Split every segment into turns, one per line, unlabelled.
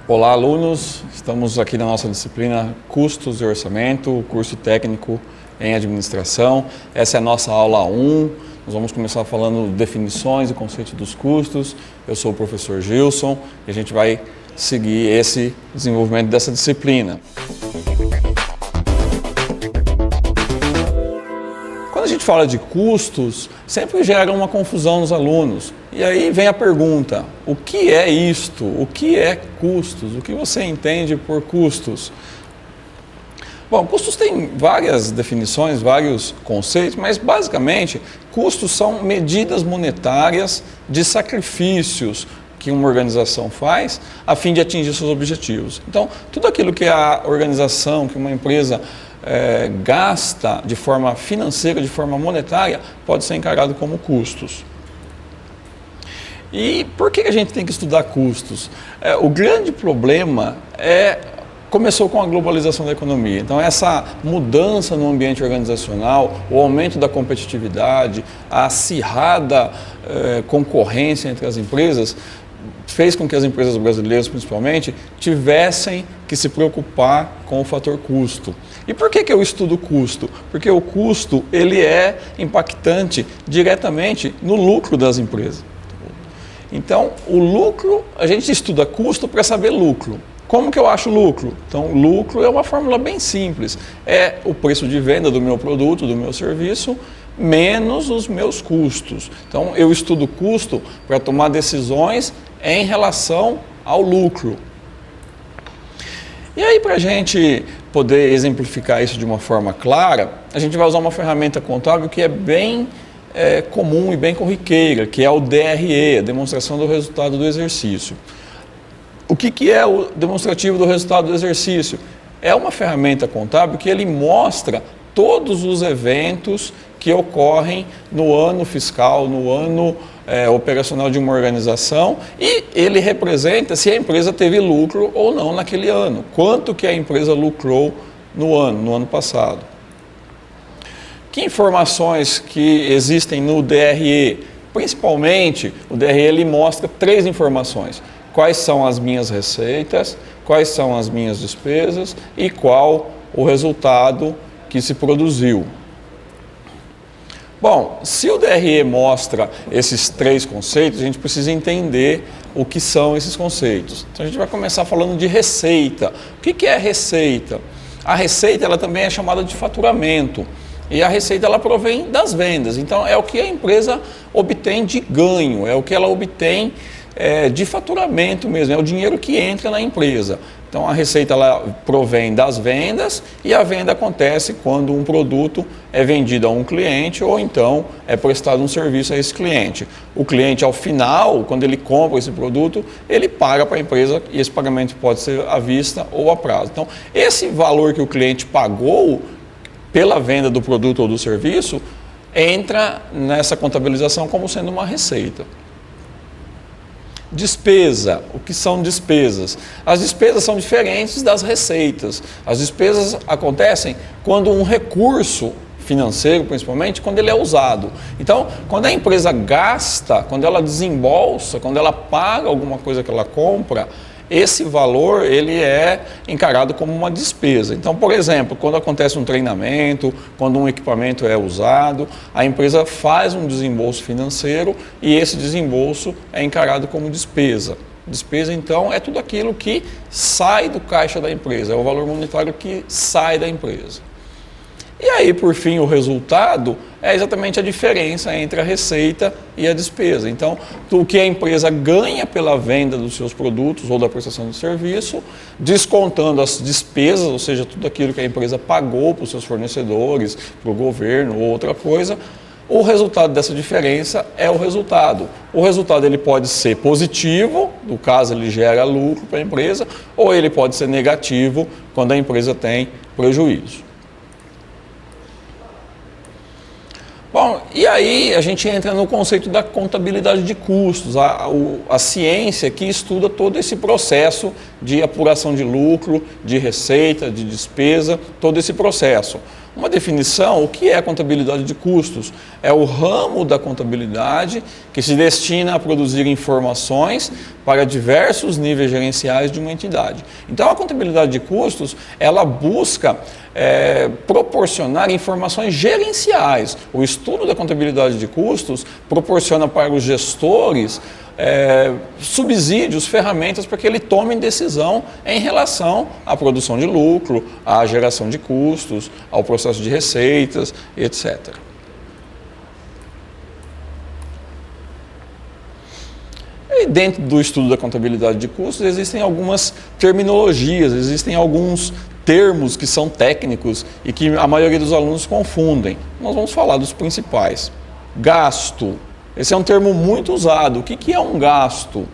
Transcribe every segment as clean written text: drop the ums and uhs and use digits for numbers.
Olá, alunos! Estamos aqui na nossa disciplina Custos e Orçamento, curso técnico em administração. Essa é a nossa aula 1. Nós vamos começar falando definições e conceitos dos custos. Eu sou o professor Gilson e a gente vai seguir esse desenvolvimento dessa disciplina. Quando a gente fala de custos, sempre gera uma confusão nos alunos. E aí vem a pergunta, o que é isto? O que é custos? O que você entende por custos? Bom, custos tem várias definições, vários conceitos, mas basicamente custos são medidas monetárias de sacrifícios que uma organização faz a fim de atingir seus objetivos. Então, tudo aquilo que a organização, que uma empresa gasta de forma financeira, de forma monetária, pode ser encarado como custos. E por que a gente tem que estudar custos? O grande problema começou com a globalização da economia. Então, essa mudança no ambiente organizacional, o aumento da competitividade, a acirrada concorrência entre as empresas, fez com que as empresas brasileiras, principalmente, tivessem que se preocupar com o fator custo. E por que eu estudo custo? Porque o custo ele é impactante diretamente no lucro das empresas. Então, o lucro, a gente estuda custo para saber lucro. Como que eu acho lucro? Então, lucro é uma fórmula bem simples. É o preço de venda do meu produto, do meu serviço, menos os meus custos. Então, eu estudo custo para tomar decisões em relação ao lucro. E aí, para a gente poder exemplificar isso de uma forma clara, a gente vai usar uma ferramenta contábil que é bem comum e bem corriqueira, que é o DRE, a demonstração do resultado do exercício. O que é o demonstrativo do resultado do exercício? É uma ferramenta contábil que ele mostra todos os eventos que ocorrem no ano fiscal, no ano operacional de uma organização, e ele representa se a empresa teve lucro ou não naquele ano, quanto que a empresa lucrou no ano passado. Que informações que existem no DRE? Principalmente, o DRE ele mostra 3 informações. Quais são as minhas receitas, quais são as minhas despesas e qual o resultado que se produziu. Bom, se o DRE mostra esses 3 conceitos, a gente precisa entender o que são esses conceitos. Então a gente vai começar falando de receita. O que é receita? A receita ela também é chamada de faturamento. E a receita ela provém das vendas. Então é o que a empresa obtém de ganho, é o que ela obtém de faturamento mesmo, é o dinheiro que entra na empresa. Então a receita ela provém das vendas e a venda acontece quando um produto é vendido a um cliente ou então é prestado um serviço a esse cliente. O cliente ao final, quando ele compra esse produto, ele paga para a empresa e esse pagamento pode ser à vista ou a prazo. Então esse valor que o cliente pagou pela venda do produto ou do serviço entra nessa contabilização como sendo uma receita. Despesa. O que são despesas? As despesas são diferentes das receitas. As despesas acontecem quando um recurso financeiro, principalmente, quando ele é usado. Então, quando a empresa gasta, quando ela desembolsa, quando ela paga alguma coisa que ela compra, esse valor ele é encarado como uma despesa. Então, por exemplo, quando acontece um treinamento, quando um equipamento é usado, a empresa faz um desembolso financeiro e esse desembolso é encarado como despesa. Despesa, então, é tudo aquilo que sai do caixa da empresa, é o valor monetário que sai da empresa. E aí, por fim, o resultado é exatamente a diferença entre a receita e a despesa. Então, o que a empresa ganha pela venda dos seus produtos ou da prestação de serviço, descontando as despesas, ou seja, tudo aquilo que a empresa pagou para os seus fornecedores, para o governo ou outra coisa, o resultado dessa diferença é o resultado. O resultado ele pode ser positivo, no caso ele gera lucro para a empresa, ou ele pode ser negativo, quando a empresa tem prejuízo. Bom, e aí a gente entra no conceito da contabilidade de custos, a ciência que estuda todo esse processo de apuração de lucro, de receita, de despesa, todo esse processo. Uma definição, o que é contabilidade de custos? É o ramo da contabilidade que se destina a produzir informações para diversos níveis gerenciais de uma entidade. Então, a contabilidade de custos, ela busca proporcionar informações gerenciais. O estudo da contabilidade de custos proporciona para os gestores subsídios, ferramentas para que ele tome decisão em relação à produção de lucro, à geração de custos, ao processo de receitas, etc. E dentro do estudo da contabilidade de custos existem algumas terminologias, existem alguns termos que são técnicos e que a maioria dos alunos confundem. Nós vamos falar dos principais. Gasto. Esse é um termo muito usado. O que é um gasto?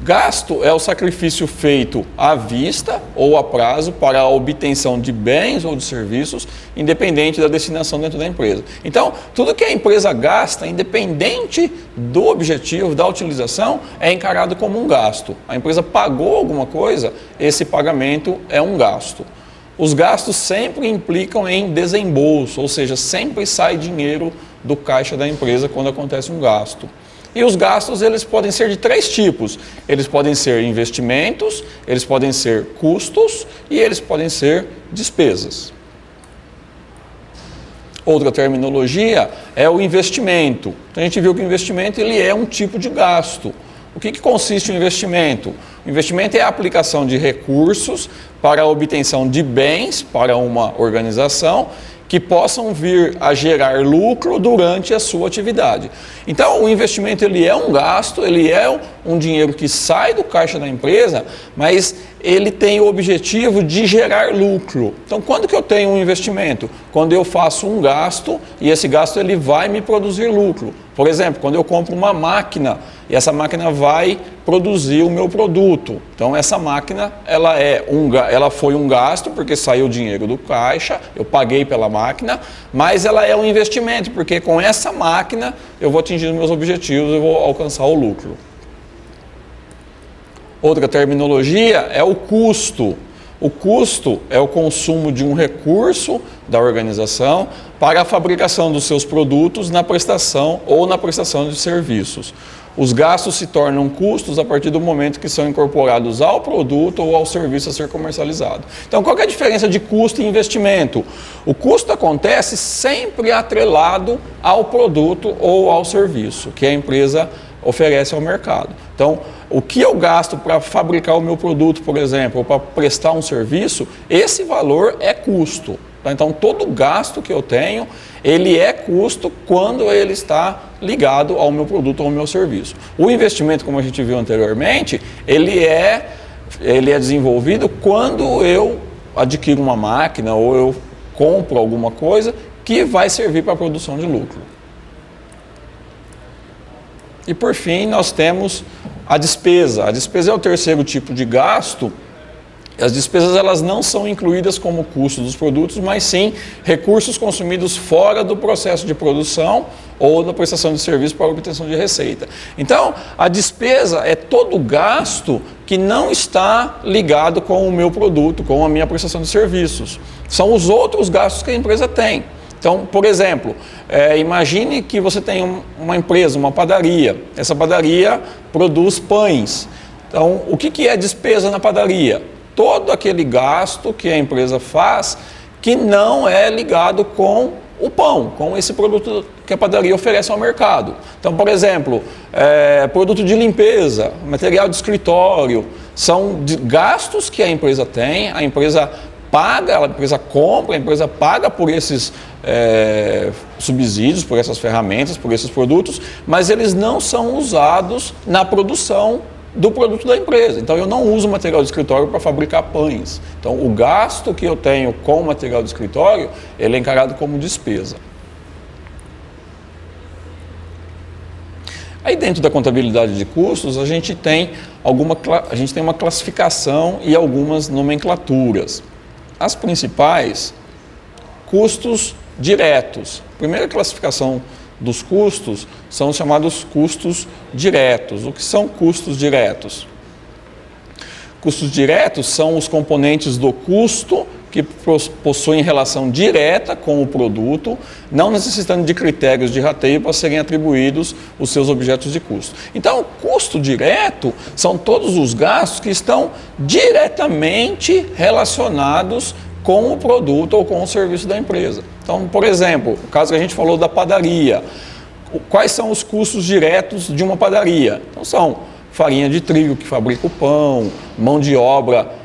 Gasto é o sacrifício feito à vista ou a prazo para a obtenção de bens ou de serviços, independente da destinação dentro da empresa. Então, tudo que a empresa gasta, independente do objetivo, da utilização, é encarado como um gasto. A empresa pagou alguma coisa, esse pagamento é um gasto. Os gastos sempre implicam em desembolso, ou seja, sempre sai dinheiro do caixa da empresa quando acontece um gasto. E os gastos, eles podem ser de 3 tipos. Eles podem ser investimentos, eles podem ser custos e eles podem ser despesas. Outra terminologia é o investimento. Então, a gente viu que o investimento ele é um tipo de gasto. O que consiste o investimento? O investimento é a aplicação de recursos para a obtenção de bens para uma organização que possam vir a gerar lucro durante a sua atividade. Então, o investimento ele é um gasto, ele é um dinheiro que sai do caixa da empresa, mas ele tem o objetivo de gerar lucro. Então, quando que eu tenho um investimento? Quando eu faço um gasto e esse gasto ele vai me produzir lucro. Por exemplo, quando eu compro uma máquina e essa máquina vai produzir o meu produto. Então, essa máquina ela foi um gasto porque saiu dinheiro do caixa, eu paguei pela máquina, mas ela é um investimento porque com essa máquina eu vou atingir os meus objetivos, eu vou alcançar o lucro. Outra terminologia é o custo. O custo é o consumo de um recurso da organização para a fabricação dos seus produtos na prestação ou na prestação de serviços. Os gastos se tornam custos a partir do momento que são incorporados ao produto ou ao serviço a ser comercializado. Então, qual que é a diferença de custo e investimento? O custo acontece sempre atrelado ao produto ou ao serviço que a empresa oferece ao mercado. Então, o que eu gasto para fabricar o meu produto, por exemplo, ou para prestar um serviço, esse valor é custo. Então, todo gasto que eu tenho, ele é custo quando ele está ligado ao meu produto ou ao meu serviço. O investimento, como a gente viu anteriormente, ele é desenvolvido quando eu adquiro uma máquina ou eu compro alguma coisa que vai servir para a produção de lucro. E por fim, nós temos a despesa. A despesa é o terceiro tipo de gasto. As despesas elas não são incluídas como custo dos produtos, mas sim recursos consumidos fora do processo de produção ou da prestação de serviço para a obtenção de receita. Então, a despesa é todo gasto que não está ligado com o meu produto, com a minha prestação de serviços. São os outros gastos que a empresa tem. Então, por exemplo, imagine que você tem uma empresa, uma padaria. Essa padaria produz pães. Então, o que é despesa na padaria? Todo aquele gasto que a empresa faz que não é ligado com o pão, com esse produto que a padaria oferece ao mercado. Então, por exemplo, produto de limpeza, material de escritório, são gastos que a empresa tem, a empresa paga, a empresa compra, a empresa paga por esses subsídios, por essas ferramentas, por esses produtos, mas eles não são usados na produção do produto da empresa. Então, eu não uso material de escritório para fabricar pães. Então, o gasto que eu tenho com o material de escritório, ele é encarado como despesa. Aí, dentro da contabilidade de custos, a gente tem uma classificação e algumas nomenclaturas. As principais, custos diretos. A primeira classificação dos custos são os chamados custos diretos. O que são custos diretos? Custos diretos são os componentes do custo que possuem relação direta com o produto, não necessitando de critérios de rateio para serem atribuídos os seus objetos de custo. Então, custo direto são todos os gastos que estão diretamente relacionados com o produto ou com o serviço da empresa. Então, por exemplo, o caso que a gente falou da padaria. Quais são os custos diretos de uma padaria? Então, são farinha de trigo que fabrica o pão, mão de obra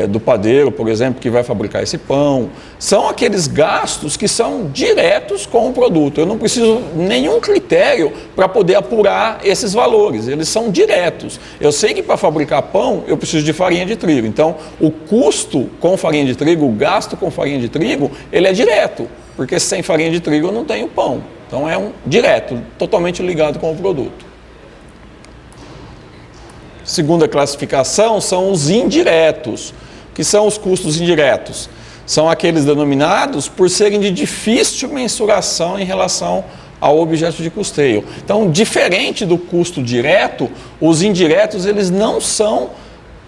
do padeiro, por exemplo, que vai fabricar esse pão. São aqueles gastos que são diretos com o produto. Eu não preciso nenhum critério para poder apurar esses valores. Eles são diretos. Eu sei que para fabricar pão eu preciso de farinha de trigo. Então, o custo com farinha de trigo, o gasto com farinha de trigo, ele é direto. Porque sem farinha de trigo eu não tenho pão. Então, é um direto, totalmente ligado com o produto. Segunda classificação são os indiretos. O que são os custos indiretos? São aqueles denominados por serem de difícil mensuração em relação ao objeto de custeio. Então, diferente do custo direto, os indiretos eles não são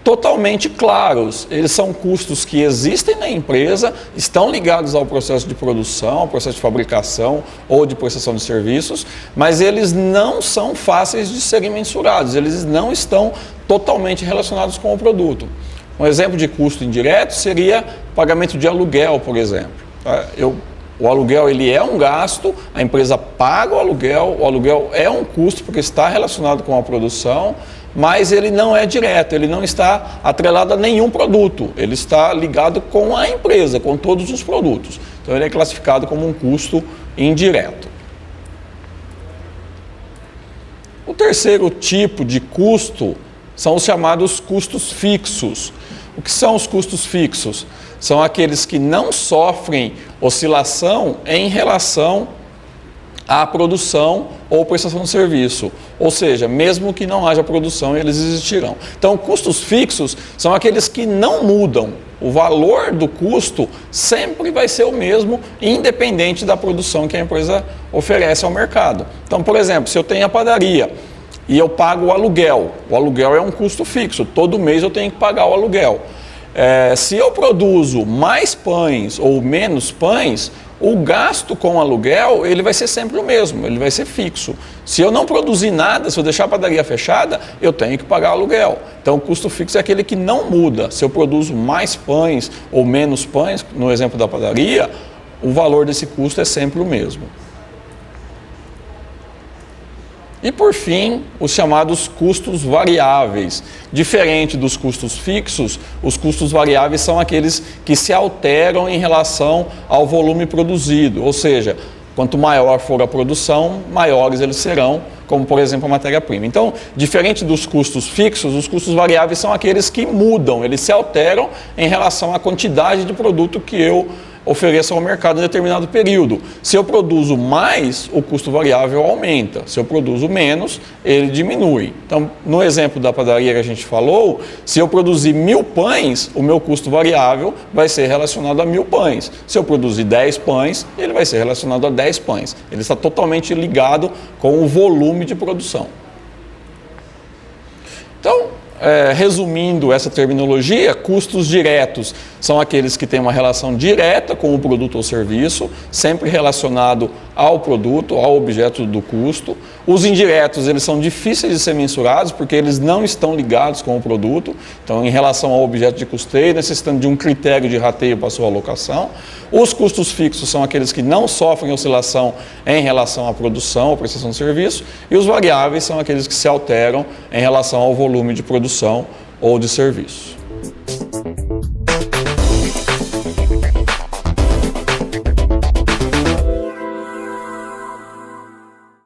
totalmente claros. Eles são custos que existem na empresa, estão ligados ao processo de produção, ao processo de fabricação ou de prestação de serviços, mas eles não são fáceis de serem mensurados, eles não estão totalmente relacionados com o produto. Um exemplo de custo indireto seria pagamento de aluguel, por exemplo. O aluguel ele é um gasto, a empresa paga o aluguel é um custo porque está relacionado com a produção, mas ele não é direto, ele não está atrelado a nenhum produto, ele está ligado com a empresa, com todos os produtos. Então ele é classificado como um custo indireto. O terceiro tipo de custo são os chamados custos fixos. O que são os custos fixos? São aqueles que não sofrem oscilação em relação à produção ou prestação de serviço. Ou seja, mesmo que não haja produção, eles existirão. Então, custos fixos são aqueles que não mudam. O valor do custo sempre vai ser o mesmo, independente da produção que a empresa oferece ao mercado. Então, por exemplo, se eu tenho a padaria e eu pago o aluguel é um custo fixo, todo mês eu tenho que pagar o aluguel. Se eu produzo mais pães ou menos pães, o gasto com o aluguel ele vai ser sempre o mesmo, ele vai ser fixo. Se eu não produzir nada, se eu deixar a padaria fechada, eu tenho que pagar o aluguel. Então o custo fixo é aquele que não muda. Se eu produzo mais pães ou menos pães, no exemplo da padaria, o valor desse custo é sempre o mesmo. E por fim, os chamados custos variáveis. Diferente dos custos fixos, os custos variáveis são aqueles que se alteram em relação ao volume produzido. Ou seja, quanto maior for a produção, maiores eles serão, como por exemplo a matéria-prima. Então, diferente dos custos fixos, os custos variáveis são aqueles que mudam, eles se alteram em relação à quantidade de produto que eu ofereça ao mercado em determinado período. Se eu produzo mais, o custo variável aumenta. Se eu produzo menos, ele diminui. Então, no exemplo da padaria que a gente falou, se eu produzir 1000 pães, o meu custo variável vai ser relacionado a 1000 pães. Se eu produzir 10 pães, ele vai ser relacionado a 10 pães. Ele está totalmente ligado com o volume de produção. Então, resumindo essa terminologia, custos diretos são aqueles que têm uma relação direta com o produto ou serviço, sempre relacionado ao produto, ao objeto do custo. Os indiretos, eles são difíceis de ser mensurados porque eles não estão ligados com o produto, então em relação ao objeto de custeio, necessitando de um critério de rateio para sua alocação. Os custos fixos são aqueles que não sofrem oscilação em relação à produção ou prestação de serviço, e os variáveis são aqueles que se alteram em relação ao volume de produção ou de serviço.